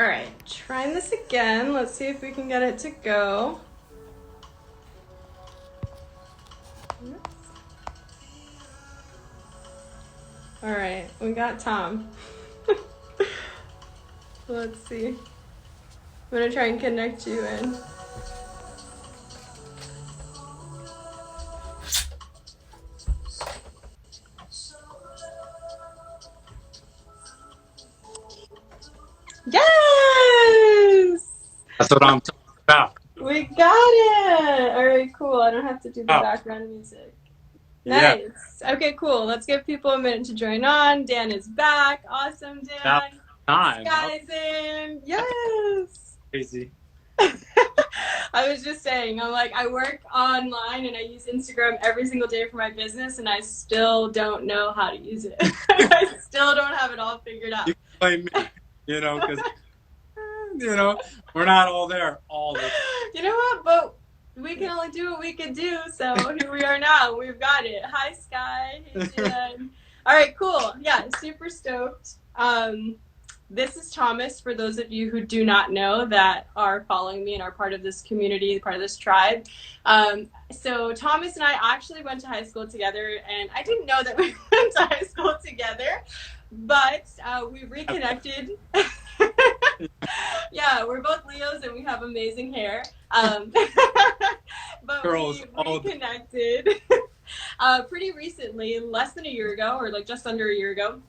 All right, trying this again. Let's see if we can get it to go. All right, we got Tom. Let's see. I'm gonna try and connect you in. Yes! That's what I'm talking about. We got it! All right, cool. I don't have to do the Oh, background music. yeah, Nice. Okay, cool. Let's give people a minute to join on. Dan is back. Awesome, about Dan. time. That was Sky's in. Yes. crazy. I was just saying, I'm like, I work online and I use Instagram every single day for my business, and I still don't know how to use it. I still don't have it all figured out. You can blame me, because we're not all there all the time. You know what? But we can only do what we can do. So here we are now. We've got it. Hi, Sky. Hey, Jen. All right, cool. Yeah, super stoked. This is Thomas, for those of you who do not know that are following me and are part of this community, part of this tribe. So Thomas and I actually went to high school together, and I didn't know that we went to high school together, but we reconnected. Yeah, we're both Leos and we have amazing hair. But Girls, we all reconnected pretty recently, less than a year ago, or like just under a year ago.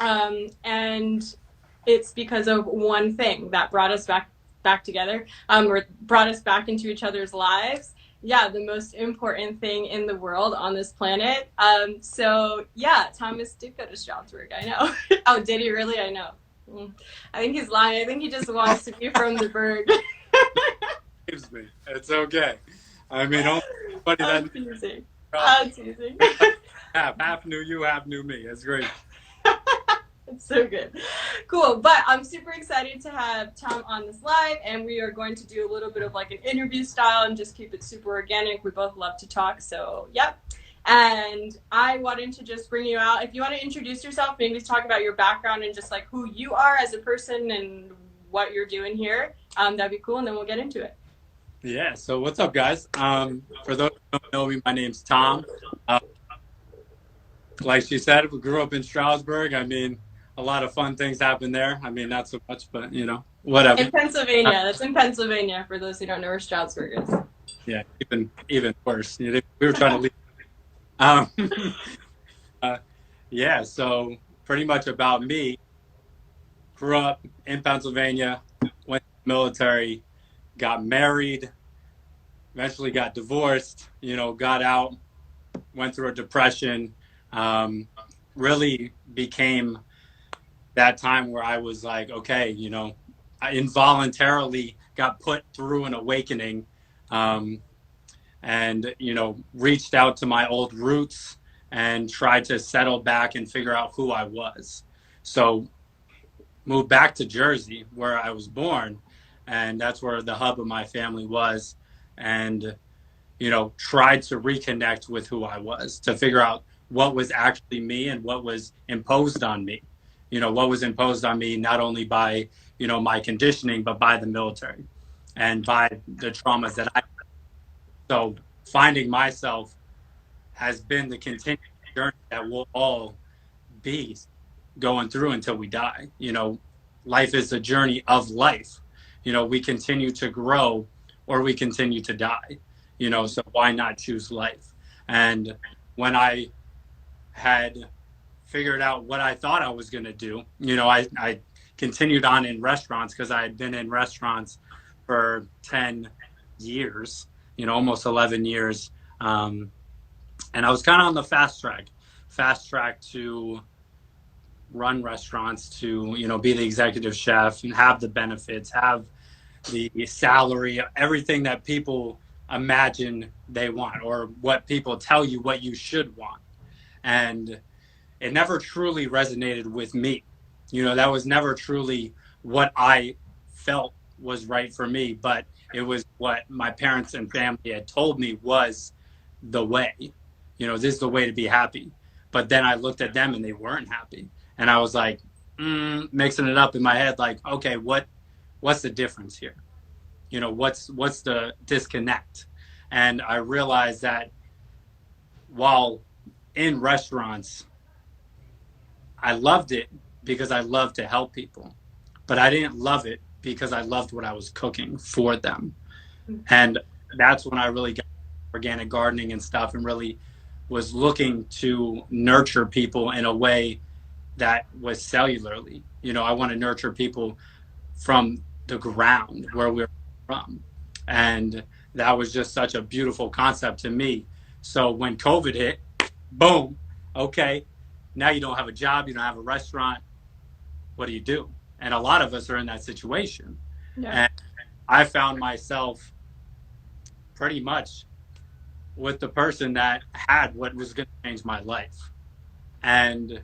And it's because of one thing that brought us back together, or brought us back into each other's lives. Yeah, the most important thing in the world on this planet. So yeah, Thomas did go to Stroudsburg. I know. Oh, did he really? I know. I think he's lying. I think he just wants to be from the Berg. saves me. It's okay. I mean, only anybody I'm that teasing. I'm teasing. half knew you, half knew me. It's great. It's so good. Cool. But I'm super excited to have Tom on this live, and we are going to do a little bit of like an interview style and just keep it super organic. We both love to talk. So, yep. And I wanted to just bring you out. If you want to introduce yourself, maybe talk about your background and just like who you are as a person and what you're doing here, that'd be cool. And then we'll get into it. Yeah. So what's up, guys? For those who don't know me, my name's Tom. Like she said, we grew up in Stroudsburg. I mean, a lot of fun things happen there. I mean, not so much, but whatever. In Pennsylvania. That's in Pennsylvania for those who don't know where Stroudsburg is. Yeah, even worse. We were trying to leave. Um, yeah, so pretty much about me. Grew up in Pennsylvania, went to the military, got married, eventually got divorced, got out, went through a depression, really became that time where I was like, okay, I involuntarily got put through an awakening, and, reached out to my old roots and tried to settle back and figure out who I was. So moved back to Jersey where I was born, and that's where the hub of my family was. And, tried to reconnect with who I was to figure out what was actually me and what was imposed on me. What was imposed on me not only by, my conditioning, but by the military and by the traumas that I. So finding myself has been the continuing journey that we'll all be going through until we die. Life is a journey of life. We continue to grow or we continue to die. So why not choose life? And when I had figured out what I thought I was going to do, I continued on in restaurants because I had been in restaurants for 10 years, almost 11 years. And I was kind of on the fast track to run restaurants, to, be the executive chef and have the benefits, have the salary, everything that people imagine they want or what people tell you what you should want. And it never truly resonated with me. That was never truly what I felt was right for me, but it was what my parents and family had told me was the way. This is the way to be happy. But then I looked at them and they weren't happy. And I was like, mixing it up in my head, like, okay, what what's the difference here? What's the disconnect? And I realized that while in restaurants, I loved it because I loved to help people, but I didn't love it because I loved what I was cooking for them. And that's when I really got organic gardening and stuff and really was looking to nurture people in a way that was cellularly. I want to nurture people from the ground where we're from. And that was just such a beautiful concept to me. So when COVID hit, boom, okay, now you don't have a job, you don't have a restaurant. What do you do? And a lot of us are in that situation. Yeah. And I found myself pretty much with the person that had what was going to change my life. And,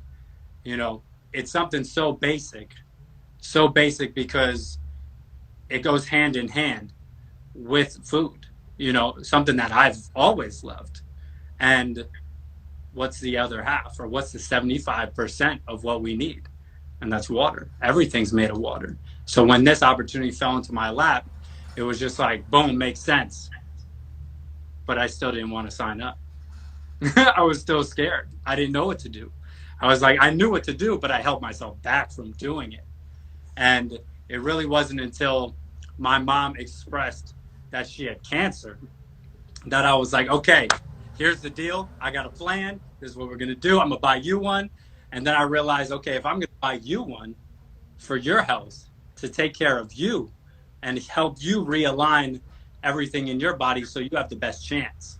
you know, it's something so basic because it goes hand in hand with food, something that I've always loved. And what's the other half, or what's the 75% of what we need? And that's water. Everything's made of water. So when this opportunity fell into my lap, it was just like, boom, makes sense. But I still didn't want to sign up. I was still scared. I didn't know what to do. I was like, I knew what to do, but I held myself back from doing it. And it really wasn't until my mom expressed that she had cancer that I was like, okay, here's the deal. I got a plan. This is what we're going to do. I'm going to buy you one. And then I realized, okay, if I'm going to buy you one for your health, to take care of you and help you realign everything in your body so you have the best chance,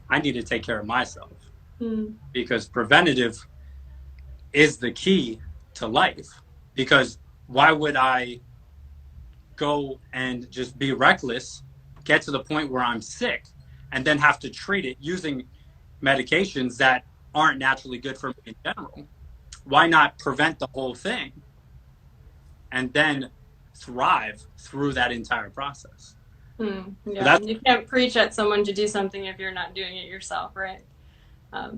I need to take care of myself, Mm. because preventative is the key to life. Because why would I go and just be reckless, get to the point where I'm sick, and then have to treat it using medications that aren't naturally good for me in general? Why not prevent the whole thing and then thrive through that entire process? Mm. So Yeah. that's You can't preach at someone to do something if you're not doing it yourself, right?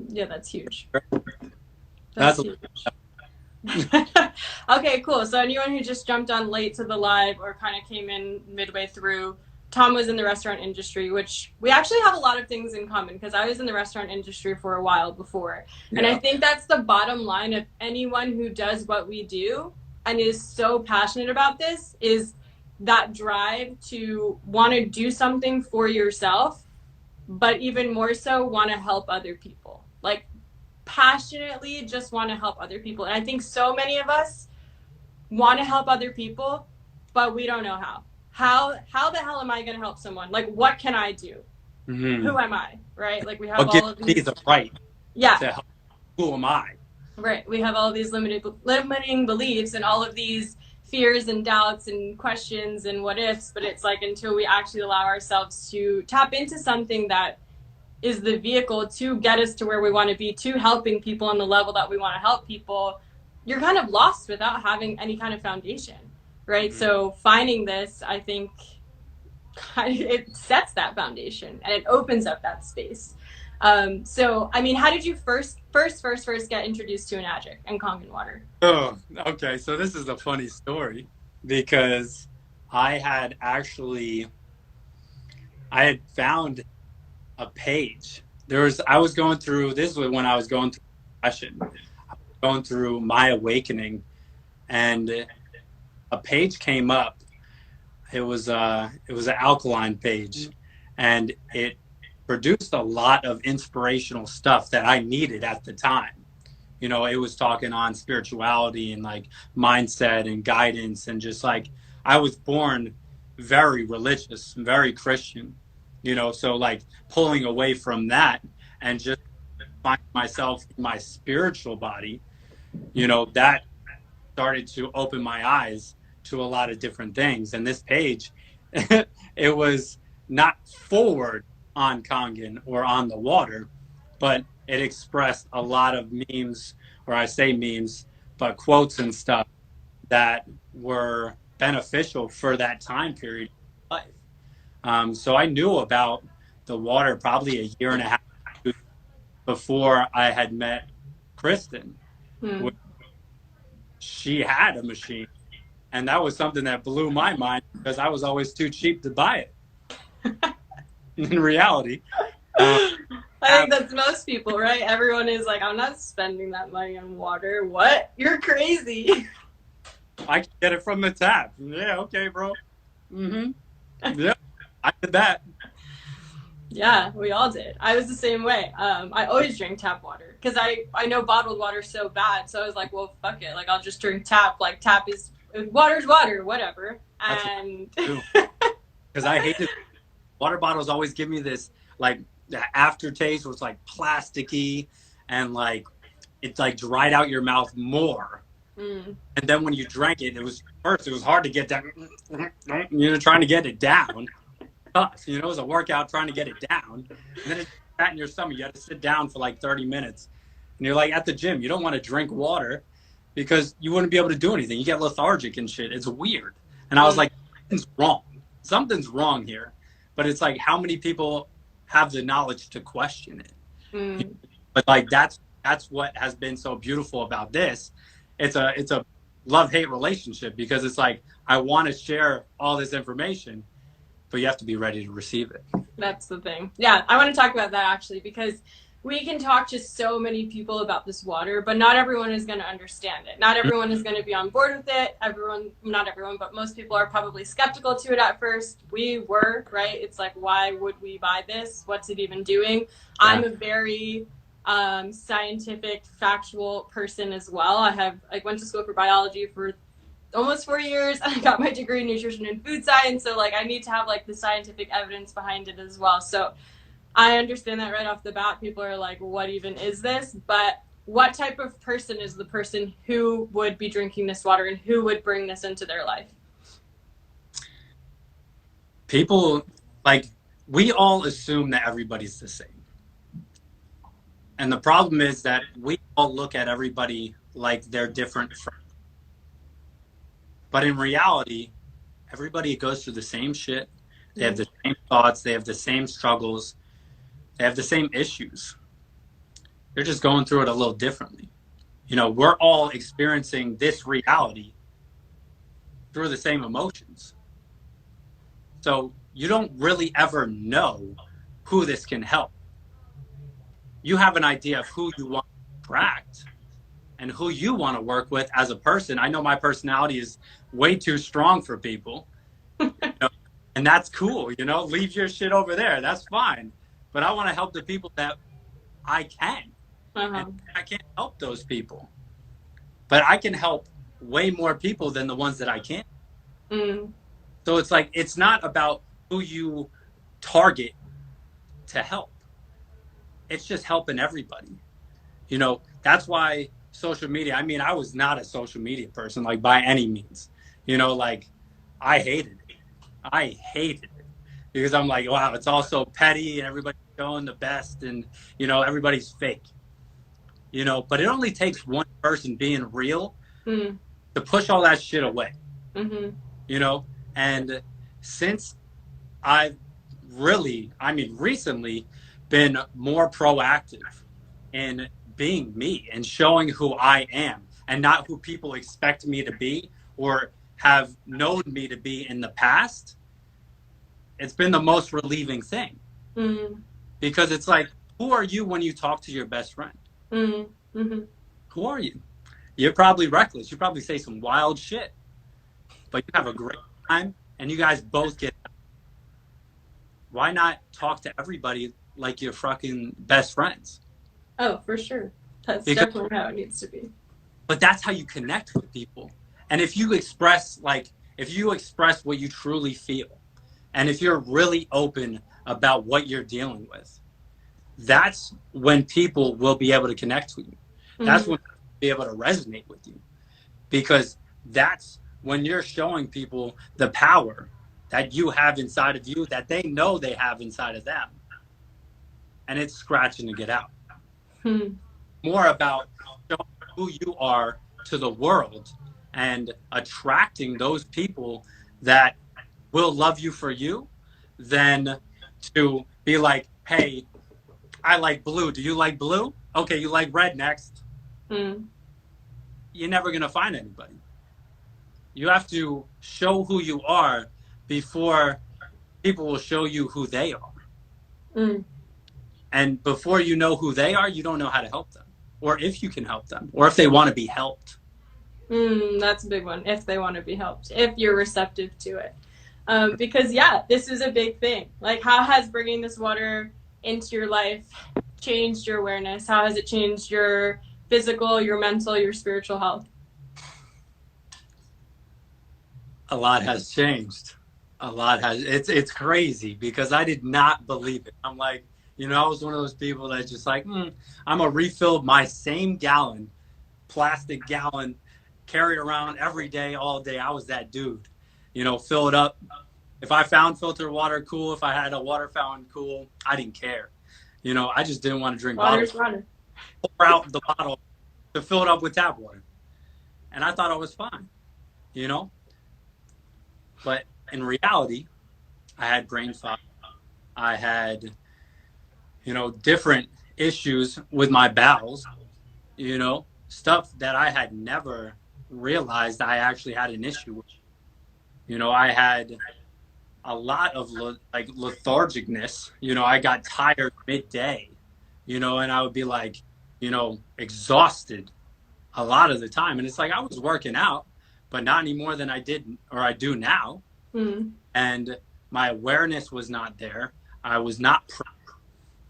Yeah, that's huge. that's That's huge. Okay, cool. So anyone who just jumped on late to the live or kind of came in midway through, Tom was in the restaurant industry, which we actually have a lot of things in common because I was in the restaurant industry for a while before. And I yeah. think that's the bottom line of anyone who does what we do and is so passionate about this is that drive to want to do something for yourself, but even more so want to help other people. Like passionately just want to help other people. And I think so many of us want to help other people, but we don't know how. How the hell am I going to help someone? Like what can I do? Mm-hmm. Who am I? Right? Like we have What gives all of me these the right yeah, to help? Who am I? right. We have all of these limiting beliefs and all of these fears and doubts and questions and what ifs, but it's like until we actually allow ourselves to tap into something that is the vehicle to get us to where we want to be, to helping people on the level that we want to help people, you're kind of lost without having any kind of foundation, right? Mm-hmm. So finding this, I think, it sets that foundation and it opens up that space. So, I mean, how did you first get introduced to Enagic and Kangen water? Oh, okay. So this is a funny story because I had actually I had found a page. I was going through, this was when I was going through depression, going through my awakening, and a page came up. It was an alkaline page, and it produced a lot of inspirational stuff that I needed at the time. It was talking on spirituality and like mindset and guidance, and just like I was born very religious, very Christian, so like pulling away from that and just finding myself in my spiritual body, that started to open my eyes to a lot of different things. And this page, it was not forward on Kangen or on the water, but it expressed a lot of memes, or I say memes, but quotes and stuff that were beneficial for that time period of life. So I knew about the water probably a year and a half before I had met Kristen. Hmm. She had a machine And that was something that blew my mind because I was always too cheap to buy it. In reality, I have, think that's most people, right? Everyone is like, I'm not spending that money on water. What? You're crazy. I can get it from the tap. Yeah, okay, bro. Mm-hmm. Yeah, I did that. Yeah, we all did. I was the same way. I always drink tap water because I know bottled water so bad. So I was like, well, fuck it. Like, I'll just drink tap. Like, tap is water's water, whatever. That's what And I do. Because I hated water bottles always give me this like the aftertaste was like plasticky and like it like dried out your mouth more. mm, And then when you drank it, it was first it was hard to get that trying to get it down. It was a workout trying to get it down. And then it sat in your stomach. You had to sit down for like 30 minutes. And you're like at the gym, you don't want to drink water because you wouldn't be able to do anything. You get lethargic and shit. It's weird. And I was mm, like, something's wrong. Something's wrong here. But it's like how many people have the knowledge to question it? mm. But like that's what has been so beautiful about this. It's a love-hate relationship because it's like I want to share all this information, but you have to be ready to receive it. That's the thing. Yeah, I want to talk about that actually because we can talk to so many people about this water, but not everyone is going to understand it. Not everyone is going to be on board with it. Not everyone, but most people are probably skeptical to it at first. We were, right? It's like, why would we buy this? What's it even doing? Yeah. I'm a very scientific, factual person as well. I went to school for biology for almost 4 years. I got my degree in nutrition and food science, so like I need to have like the scientific evidence behind it as well. So I understand that right off the bat. People are like, what even is this? But what type of person is the person who would be drinking this water and who would bring this into their life? People like we all assume that everybody's the same. And the problem is that we all look at everybody like they're different from. But in reality, everybody goes through the same shit. They have the same thoughts. They have the same struggles. They have the same issues. They're just going through it a little differently. We're all experiencing this reality through the same emotions. So you don't really ever know who this can help. You have an idea of who you want to attract and who you want to work with as a person. I know my personality is way too strong for people. And that's cool. Leave your shit over there. That's fine. But I want to help the people that I can. And I can't help those people. But I can help way more people than the ones that I can't. Mm. So it's like, it's not about who you target to help. It's just helping everybody. That's why social media, I was not a social media person, like by any means. Like I hated it. I hated it because I'm like, wow, it's all so petty and everybody's showing the best and, everybody's fake. But it only takes one person being real to push all that shit away. Mm-hmm. And since I've recently been more proactive in being me and showing who I am and not who people expect me to be or have known me to be in the past, it's been the most relieving thing. Mm-hmm. Because it's like, who are you when you talk to your best friend? Mm-hmm. Mm-hmm. Who are you? You're probably reckless. You probably say some wild shit, but you have a great time and you guys both get. Why not talk to everybody like you're fucking best friends? Oh, for sure. That's definitely how it needs to be. But that's how you connect with people. And if you express what you truly feel, and if you're really open about what you're dealing with, that's when people will be able to connect with you. That's when they'll be able to resonate with you. Because that's when you're showing people the power that you have inside of you that they know they have inside of them. And it's scratching to get out. More about showing who you are to the world and attracting those people that will love you for you than to be like, hey, I like blue. Do you like blue? Okay, you like red next. You're never going to find anybody. You have to show who you are before people will show you who they are. Mm. And before you know who they are, you don't know how to help them, or if you can help them, or if they want to be helped. That's a big one. If they want to be helped, if you're receptive to it. Because yeah, this is a big thing. Like, how has bringing this water into your life changed your awareness? How has it changed your physical, your mental, your spiritual health? A lot has changed. A lot has. It's crazy because I did not believe it. I'm like, I was one of those people that just like, I'm gonna refill my same plastic gallon, carry it around every day, all day. I was that dude. Fill it up. If I found filtered water, cool. If I had a water fountain, cool. I didn't care. I just didn't want to drink bottled Water's water. pour out the bottle to fill it up with tap water. And I thought I was fine, you know? But in reality, I had brain fog. I had, different issues with my bowels, stuff that I had never realized I actually had an issue with. I had a lot of lethargicness. I got tired midday, and I would be like, exhausted a lot of the time. And it's like I was working out, but not any more than I did or I do now. Mm. And my awareness was not there. I was not,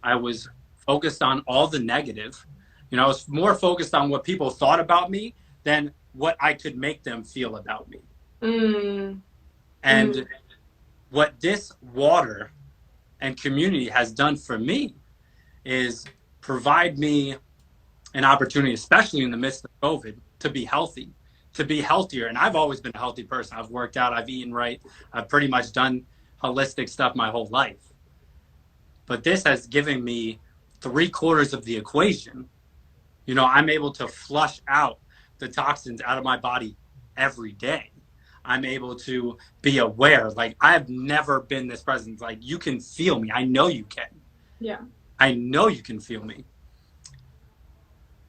I was focused on all the negative. I was more focused on what people thought about me than what I could make them feel about me. Mm. And Mm. what this water and community has done for me is provide me an opportunity, especially in the midst of COVID, to be healthy, to be healthier. And I've always been a healthy person. I've worked out, I've eaten right, I've pretty much done holistic stuff my whole life. But this has given me 3/4 of the equation. I'm able to flush out the toxins out of my body every day. I'm able to be aware. Like, I've never been this present. Like, you can feel me. I know you can. Yeah. I know you can feel me.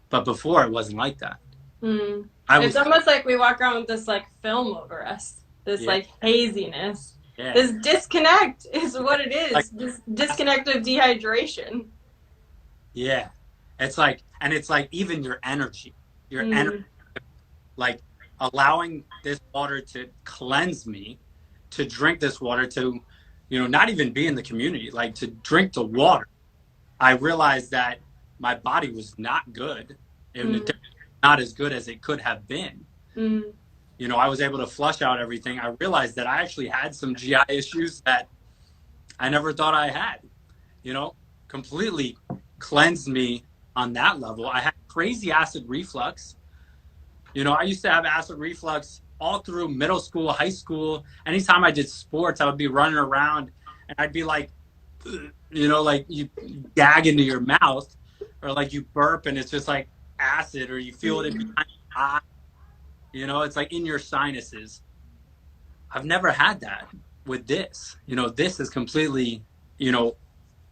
But before, it wasn't like that. Mm. It's almost like we walk around with this like film over us, this like haziness. Yeah. This disconnect is what it is. This disconnect of dehydration. Yeah. It's like even your energy, like allowing this water to cleanse me, to drink this water, to, not even be in the community, like to drink the water. I realized that my body was not good. Not as good as it could have been. I was able to flush out everything. I realized that I actually had some GI issues that I never thought I had, completely cleansed me on that level. I had crazy acid reflux. I used to have acid reflux all through middle school, high school. Anytime I did sports, I would be running around and I'd be like, like you gag into your mouth, or like you burp and it's just like acid, or you feel it in behind your eye. It's like in your sinuses. I've never had that with this. This is completely,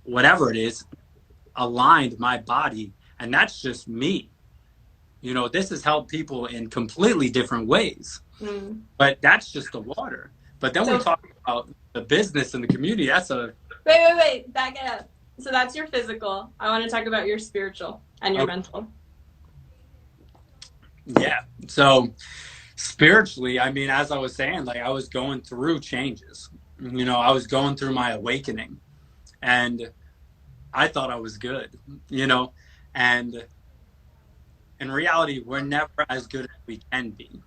whatever it is, aligned my body. And that's just me. This has helped people in completely different ways. But that's just the water. But then we talk about the business and the community. That's a... Wait. Back it up. So that's your physical. I want to talk about your spiritual and your mental. Yeah. So spiritually, I mean, as I was saying, like I was going through changes. I was going through my awakening. And I thought I was good, and in reality, we're never as good as we can be.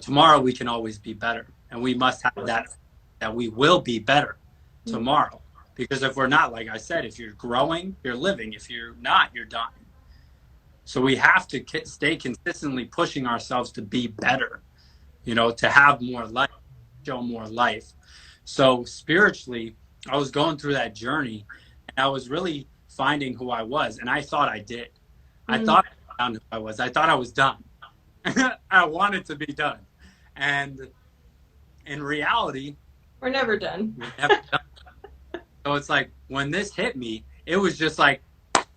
Tomorrow we can always be better, and we must have that we will be better tomorrow. Because if we're not, like I said, if you're growing, you're living. If you're not, you're dying. So we have to stay consistently pushing ourselves to be better, to have more life, show more life. So spiritually, I was going through that journey, and I was really finding who I was, and I thought I did. I thought I found who I was. I thought I was done. I wanted to be done. And in reality, we're never done. We're never done. So it's like when this hit me, it was just like,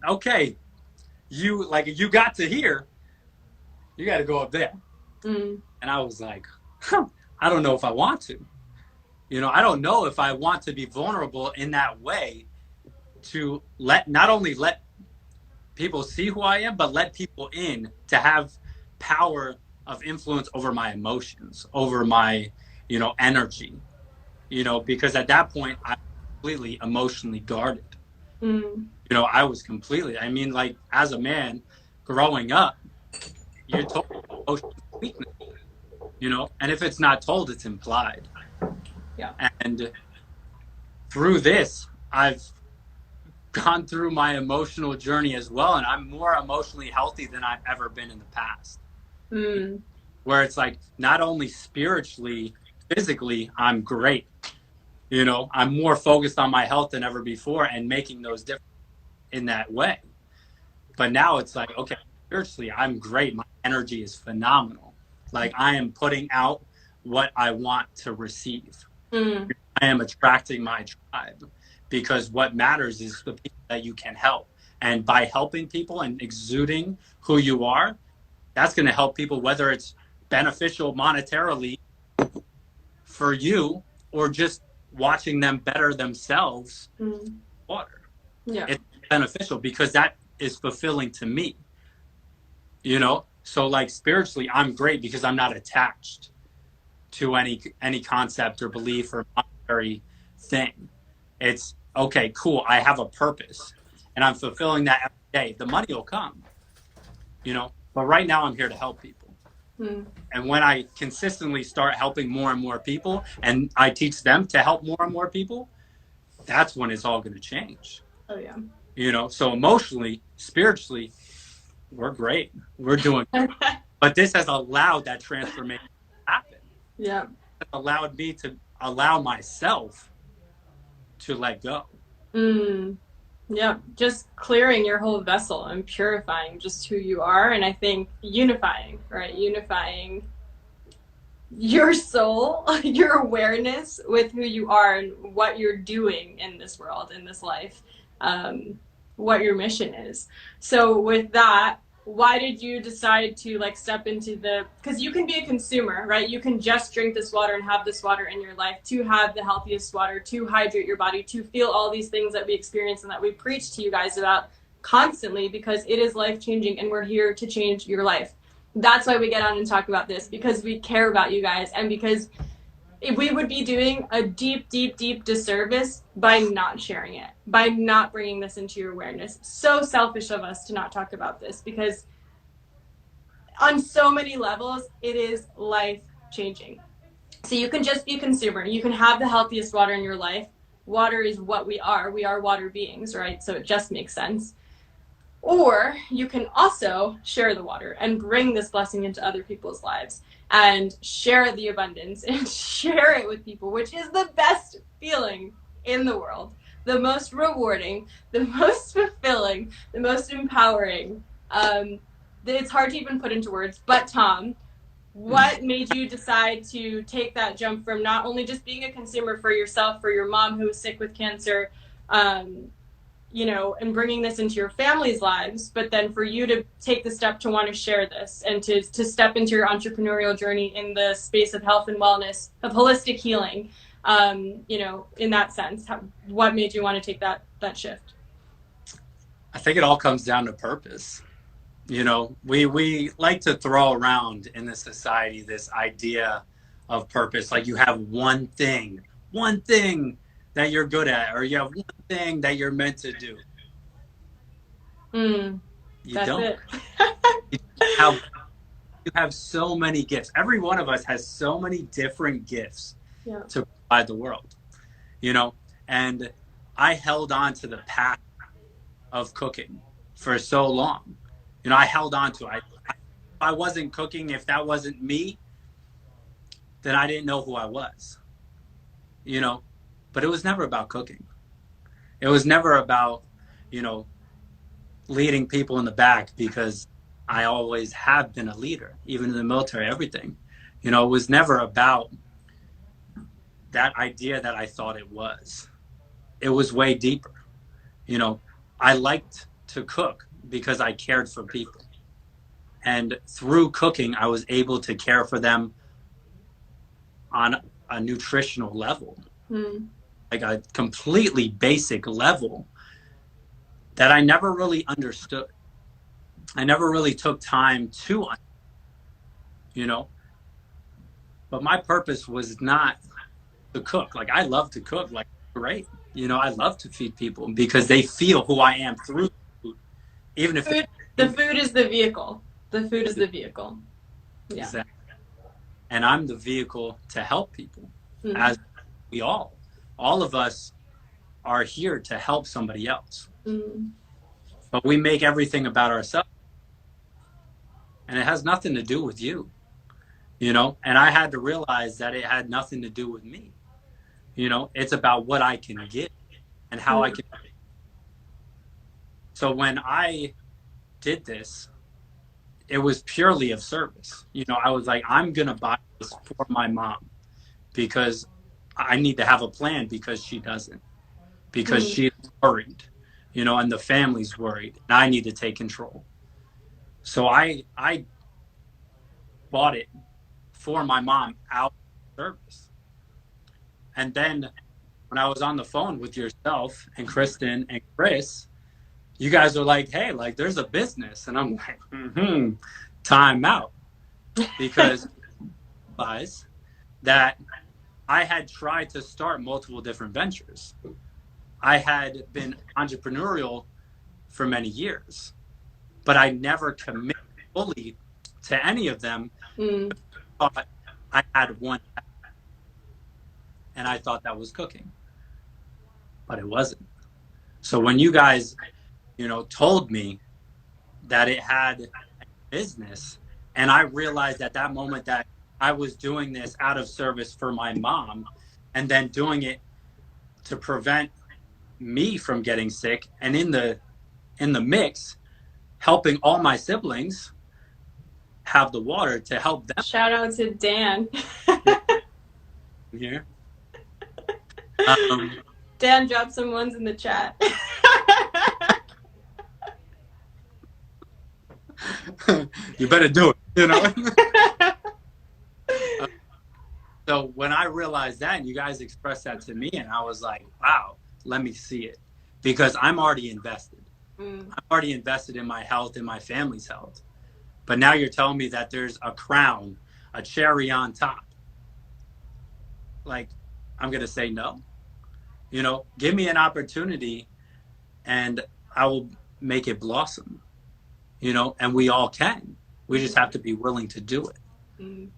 okay, you got to here, you got to go up there. Mm. And I was like, huh, I don't know if I want to. I don't know if I want to be vulnerable in that way, to not only let people see who I am, but let people in to have power of influence over my emotions, over my, energy, because at that point I was completely emotionally guarded. Mm. I was completely, I mean, like as a man growing up, you're told emotional weakness, and if it's not told, it's implied. Yeah. And through this, I've gone through my emotional journey as well, and I'm more emotionally healthy than I've ever been in the past. Mm. Where it's like not only spiritually, physically, I'm great. I'm more focused on my health than ever before and making those differences in that way. But now it's like, okay, spiritually, I'm great. My energy is phenomenal. Like I am putting out what I want to receive. Mm. I am attracting my tribe, because what matters is the people that you can help. And by helping people and exuding who you are, that's going to help people, whether it's beneficial monetarily for you or just watching them better themselves. Mm. Water, Yeah. it's beneficial because that is fulfilling to me. So like spiritually, I'm great because I'm not attached to any concept or belief or monetary thing. It's okay, cool. I have a purpose and I'm fulfilling that every day. The money will come, but right now I'm here to help people. Mm. And when I consistently start helping more and more people and I teach them to help more and more people, that's when it's all going to change. Oh yeah. So emotionally, spiritually, we're great. We're doing, but this has allowed that transformation to happen. Yeah. It allowed me to allow myself to let go. Mm. Yeah, just clearing your whole vessel and purifying just who you are. And I think unifying, right? Unifying your soul, your awareness with who you are and what you're doing in this world, in this life, what your mission is. So, with that, why did you decide to like step into because you can be a consumer, right? You can just drink this water and have this water in your life to have the healthiest water, to hydrate your body, to feel all these things that we experience and that we preach to you guys about constantly, because it is life changing and we're here to change your life. That's why we get on and talk about this, because we care about you guys, and because we would be doing a deep, deep, deep disservice by not sharing it, by not bringing this into your awareness. So selfish of us to not talk about this, because on so many levels, it is life changing. So you can just be a consumer. You can have the healthiest water in your life. Water is what we are. We are water beings, right? So it just makes sense. Or you can also share the water and bring this blessing into other people's lives and share the abundance and share it with people, which is the best feeling in the world, the most rewarding, the most fulfilling, the most empowering. It's hard to even put into words. But Tom, what made you decide to take that jump from not only just being a consumer for yourself, for your mom who was sick with cancer, um, and bringing this into your family's lives, but then for you to take the step to want to share this and to step into your entrepreneurial journey in the space of health and wellness, of holistic healing, in that sense, what made you want to take that shift? I think it all comes down to purpose. We like to throw around in this society this idea of purpose. Like you have one thing that you're good at, or you have one thing that you're meant to do. Mm, You that's don't. it. You have you have so many gifts. Every one of us has so many different gifts Yeah. to provide the world. You know, and I held on to the path of cooking for so long. I held on to it. If I wasn't cooking, if that wasn't me, then I didn't know who I was. You know, but it was never about cooking. It was never about, you know, leading people in the back, because I always have been a leader, even in the military, everything. It was never about that idea that I thought it was. It was way deeper. You know, I liked to cook because I cared for people. And through cooking, I was able to care for them on a nutritional level, Mm. like a completely basic level that I never really understood. I never really took time to, you know, but my purpose was not to cook. Like I love to cook, like great. I love to feed people because they feel who I am through food, even if they Food, the see me. food is the vehicle. The food is the vehicle. Yeah. Exactly. And I'm the vehicle to help people, Mm. as we all of us are here to help somebody else. Mm. But we make everything about ourselves, and it has nothing to do with you. And I had to realize that it had nothing to do with me. It's about what I can give and how I Mm. can. So when I did this, it was purely of service. I was like, I'm going to buy this for my mom because I need to have a plan because she doesn't, because Mm. she's worried, and the family's worried, and I need to take control. So I bought it for my mom out of service. And then when I was on the phone with yourself and Kristen and Chris, you guys are like, hey, like there's a business. And I'm like, time out. Because guys, that I had tried to start multiple different ventures. I had been entrepreneurial for many years, but I never committed fully to any of them. Mm. I thought I had one, and I thought that was cooking, but it wasn't. So when you guys, told me that it had a business, and I realized at that moment that I was doing this out of service for my mom, and then doing it to prevent me from getting sick, and in the mix, helping all my siblings have the water to help them Shout out to Dan. here. Um, Dan, drop some ones in the chat. you better do it. So when I realized that, and you guys expressed that to me, and I was like, wow, let me see it. Because I'm already invested. Mm. I'm already invested in my health and my family's health. But now you're telling me that there's a crown, a cherry on top. Like, I'm going to say no. Give me an opportunity and I will make it blossom, and we all can. We just have to be willing to do it. Mm.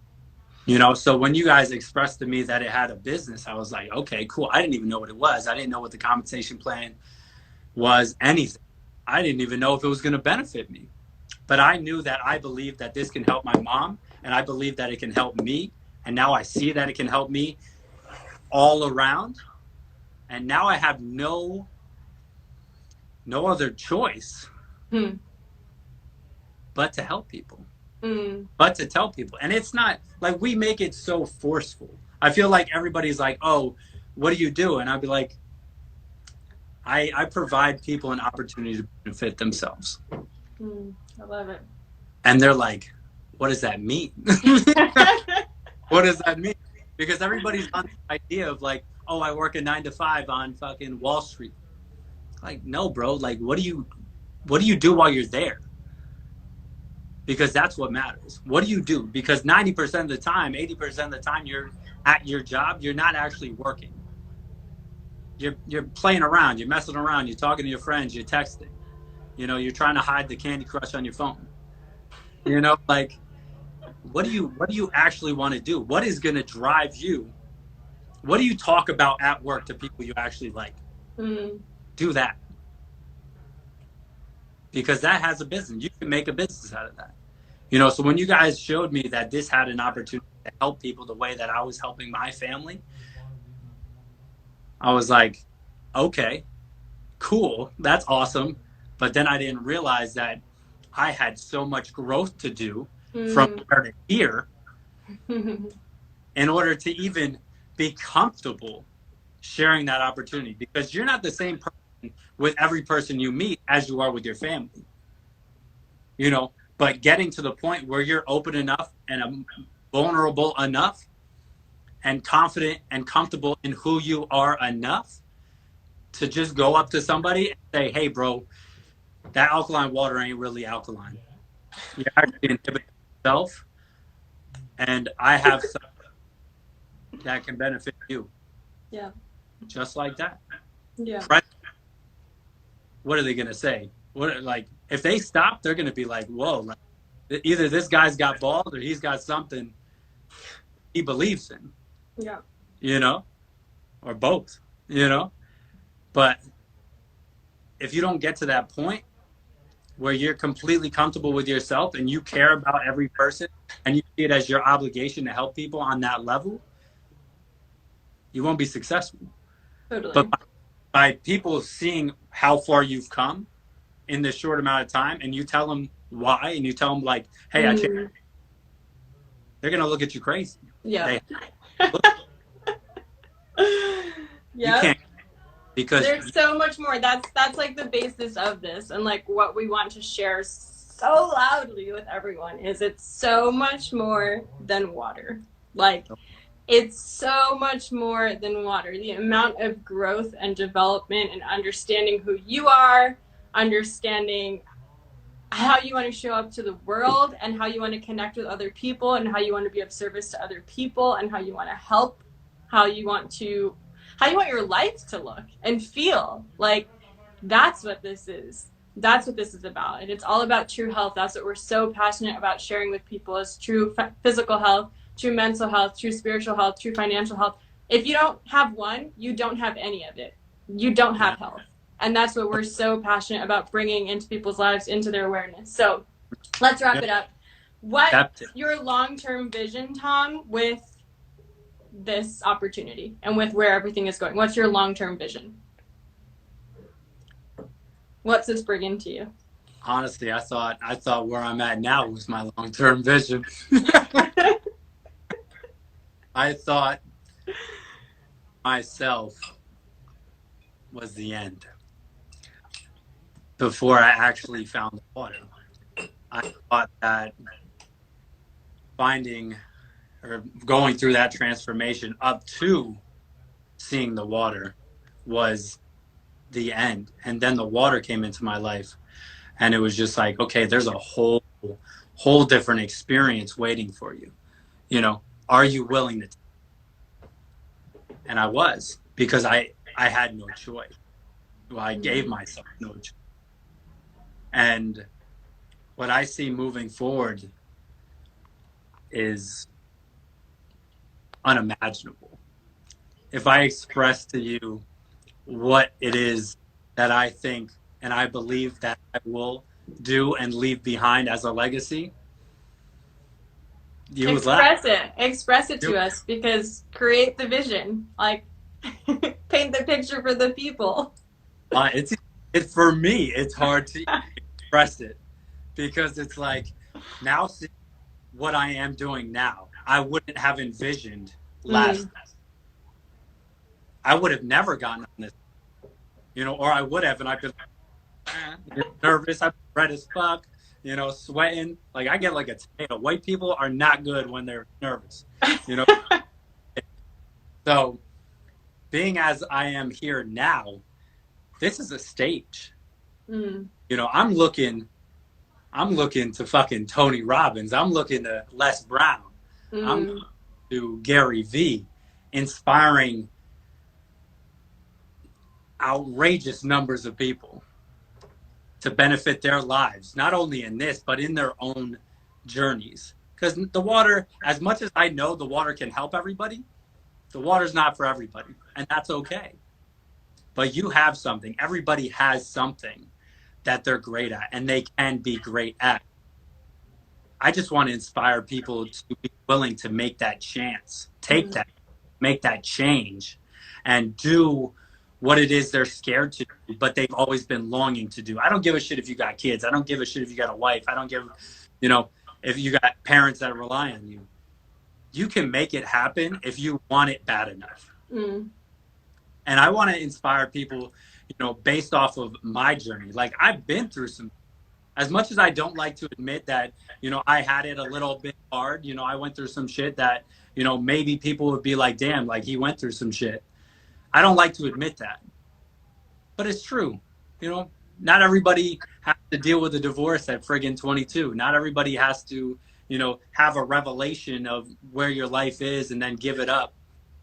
So when you guys expressed to me that it had a business, I was like, okay, cool. I didn't even know what it was. I didn't know what the compensation plan was, anything. I didn't even know if it was going to benefit me. But I knew that I believed that this can help my mom, and I believe that it can help me. And now I see that it can help me all around. And now I have no other choice Mm. but to help people, Mm. but to tell people. And it's not like we make it so forceful. I feel like everybody's like, oh, what do you do? And I'd be like, I provide people an opportunity to benefit themselves. Mm. I love it. And they're like, what does that mean? What does that mean? Because everybody's on the idea of like, oh, I work a 9 to 5 on fucking Wall Street. Like, no, bro. Like, what do you do while you're there? Because that's what matters. What do you do? Because 90% of the time, 80% of the time you're at your job, you're not actually working. You're playing around, you're messing around, you're talking to your friends, you're texting. You're trying to hide the Candy Crush on your phone. Like what do you actually want to do? What is going to drive you? What do you talk about at work to people you actually like? Mm. Do that. Because that has a business. You can make a business out of that. So when you guys showed me that this had an opportunity to help people the way that I was helping my family, I was like, okay, cool, that's awesome. But then I didn't realize that I had so much growth to do from Mm. there to here in order to even be comfortable sharing that opportunity, because you're not the same person with every person you meet as you are with your family. but getting to the point where you're open enough and vulnerable enough and confident and comfortable in who you are enough to just go up to somebody and say, hey, bro, that alkaline water ain't really alkaline. You're actually inhibiting yourself, and I have something that can benefit you. Yeah. Just like that. Yeah. What are they going to say? What, like, if they stop, they're going to be like, whoa, like, either this guy's got balls or he's got something he believes in, Yeah. you know, or both, you know. But if you don't get to that point where you're completely comfortable with yourself and you care about every person and you see it as your obligation to help people on that level, you won't be successful. But Totally. by people seeing how far you've come in this short amount of time, and you tell them why, and you tell them like, "Hey, I can't," they're gonna look at you crazy. Yeah. They look, you Yep. can't because There's so much more. That's like the basis of this, and like what we want to share so loudly with everyone is it's so much more than water. Like it's so much more than water. The amount of growth and development and understanding who you are, understanding how you want to show up to the world and how you want to connect with other people and how you want to be of service to other people and how you want to help, how you want your life to look and feel. Like that's what this is. That's what this is about. And it's all about true health. That's what we're so passionate about sharing with people is true physical health, true mental health, true spiritual health, true financial health. If you don't have one, you don't have any of it. You don't have health. And that's what we're so passionate about bringing into people's lives, into their awareness. So let's wrap it up. What's your long-term vision, Tom, with this opportunity and with where everything is going? What's your long-term vision? What's this bringing to you? honestly, I thought where I'm at now was my long-term vision. I thought myself was the end before I actually found the water. I thought that finding or going through that transformation up to seeing the water was the end. And then the water came into my life, and it was just like, okay, there's a whole different experience waiting for you. You know, are you willing to? And I was, because I had no choice. Well, I gave myself no choice. And what I see moving forward is unimaginable. If I express to you what it is that I think and I believe that I will do and leave behind as a legacy, you would laugh. Express it to us, because create the vision, like paint the picture for the people. It's for me, it's hard to express it because it's like, now see what I am doing now. I wouldn't have envisioned last. I would have never gotten on this, you know, or I would have, and I'd been nervous. I'm red as fuck, you know, sweating. Like I get like a tomato. White people are not good when they're nervous, you know. So being as I am here now, this is a stage. You know, I'm looking to fucking Tony Robbins. I'm looking to Les Brown. I'm looking to Gary V, inspiring outrageous numbers of people to benefit their lives, not only in this, but in their own journeys. Because the water, as much as I know the water can help everybody, the water's not for everybody. And that's okay. But you have something. Everybody has something that they're great at and they can be great at. I just want to inspire people to be willing to make that chance, take that, make that change, and do what it is they're scared to do, but they've always been longing to do. I don't give a shit if you got kids. I don't give a shit if you got a wife. I don't give, you know, if you got parents that rely on you. You can make it happen if you want it bad enough. And I want to inspire people, you know, based off of my journey. Like I've been through some as much as I don't like to admit that, I had it a little bit hard, I went through some shit that, maybe people would be like, damn, like he went through some shit. I don't like to admit that, but it's true. You know, not everybody has to deal with a divorce at friggin' 22. Not everybody has to, have a revelation of where your life is and then give it up.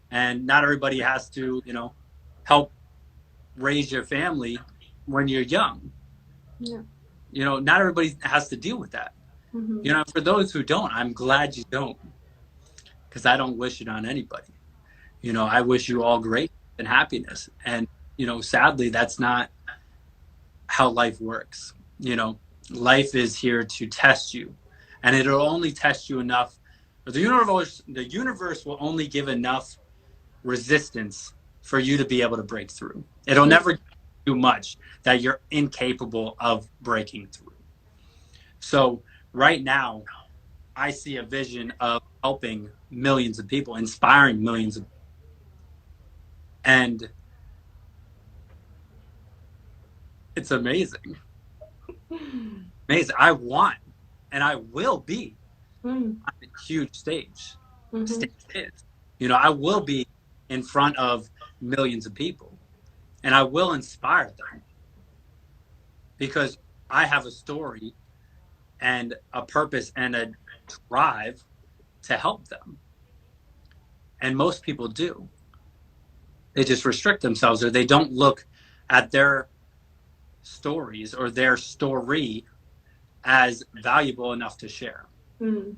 And not everybody has to, help raise your family when you're young. Yeah. Not everybody has to deal with that. Mm-hmm. For those who don't, I'm glad you don't, because I don't wish it on anybody. I wish you all great and happiness. And, sadly, that's not how life works. Life is here to test you, and it'll only test you enough. The universe will only give enough resistance for you to be able to break through. It'll never do much that you're incapable of breaking through. So right now, I see a vision of helping millions of people, inspiring millions of, and it's amazing. Amazing. I want and I will be Mm-hmm. on a huge stage. Mm-hmm. Stage is. I will be in front of millions of people, and I will inspire them because I have a story and a purpose and a drive to help them. And most people do. They just restrict themselves, or they don't look at their stories or their story as valuable enough to share. Mm-hmm.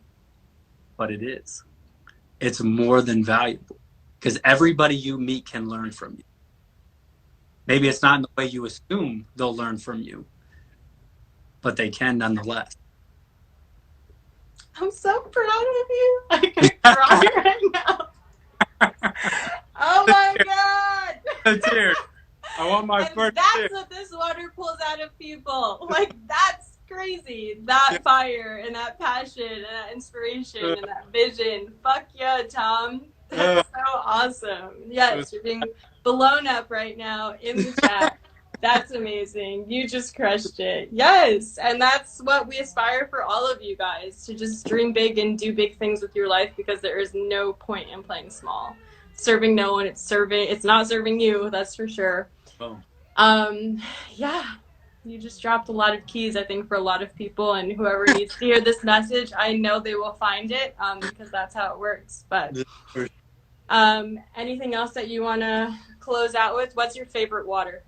But it is. It's more than valuable because everybody you meet can learn from you. Maybe it's not in the way you assume they'll learn from you, but they can nonetheless. I'm so proud of you. I could cry right now. Oh my god! A tear. I want my And first that's tear. what this water pulls out of people. Like, that's crazy. That fire and that passion and that inspiration and that vision. Fuck yeah, Tom. That's so awesome. Yes, you're being blown up right now in the chat. That's amazing. You just crushed it. Yes. And that's what we aspire for all of you guys, to just dream big and do big things with your life, because there is no point in playing small. Serving no one, it's not serving you, that's for sure. Oh. Yeah, you just dropped a lot of keys, I think, for a lot of people, and whoever needs to hear this message, I know they will find it, because that's how it works. But anything else that you want to close out with? What's your favorite water?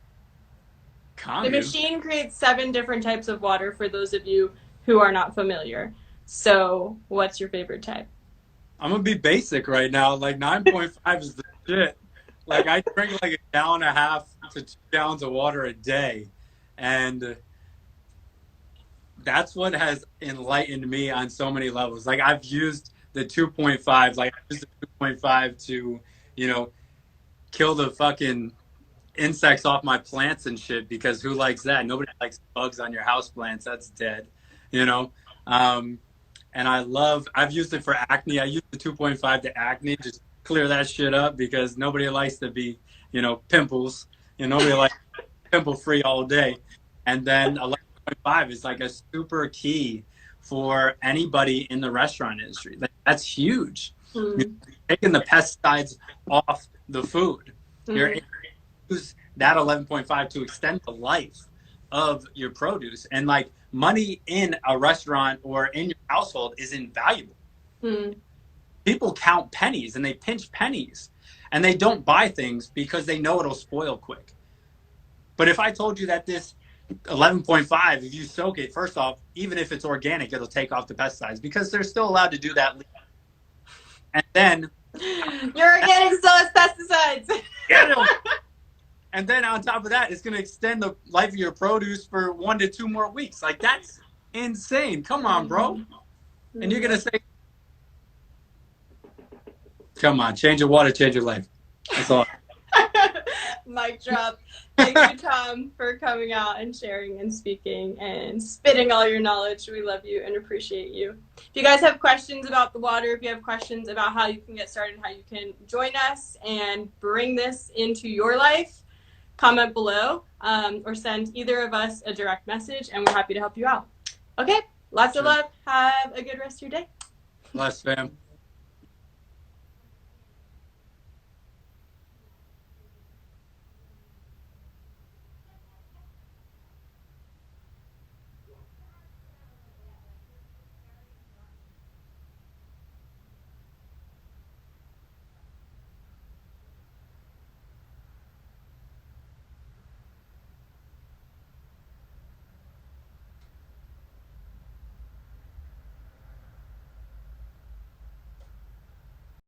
Kangu. The machine creates 7 different types of water for those of you who are not familiar. So what's your favorite type? I'm gonna be basic right now. Like 9.5 is the shit. Like I drink like 1.5 to 2 gallons of water a day, and that's what has enlightened me on so many levels. Like I've used the 2.5, like I used the 2.5 to, kill the fucking insects off my plants and shit, because who likes that? Nobody likes bugs on your house plants. That's dead, you know? And I've used it for acne. I use the 2.5 to acne, just clear that shit up, because nobody likes to be, pimples. Nobody likes pimple free all day. And then 11.5 is like a super key for anybody in the restaurant industry. Like, that's huge. You're taking the pesticides off the food. You're able to use that 11.5 to extend the life of your produce. And like, money in a restaurant or in your household is invaluable. People count pennies and they pinch pennies, and they don't buy things because they know it'll spoil quick. But if I told you that this 11.5, if you soak it, first off, even if it's organic, it'll take off the pesticides, because they're still allowed to do that. And then your organic still has pesticides. And then on top of that, it's going to extend the life of your produce for 1 to 2 more weeks. Like, that's insane. Come on, bro. And you're going to say, come on, change your water, change your life. That's all. Mic drop. Thank you, Tom, for coming out and sharing and speaking and spitting all your knowledge. We love you and appreciate you. If you guys have questions about the water, if you have questions about how you can get started, how you can join us and bring this into your life, comment below, or send either of us a direct message, and we're happy to help you out. Okay, lots of Sure. love. Have a good rest of your day. Bless, fam.